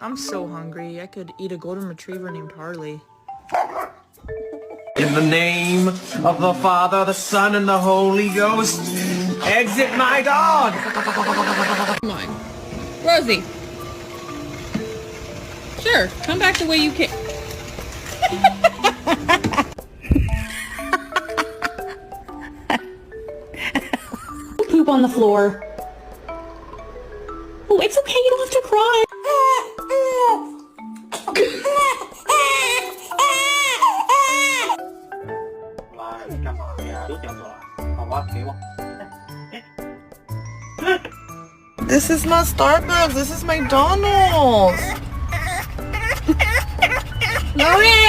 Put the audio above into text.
I'm so hungry. I could eat a golden retriever named Harley. In the name of the Father, the Son, and the Holy Ghost, exit my dog! Come on. Rosie. Sure, come back the way you came. Poop on the floor. Oh, it's okay, you don't have to cry. This is not Starbucks. This is McDonald's. Logan!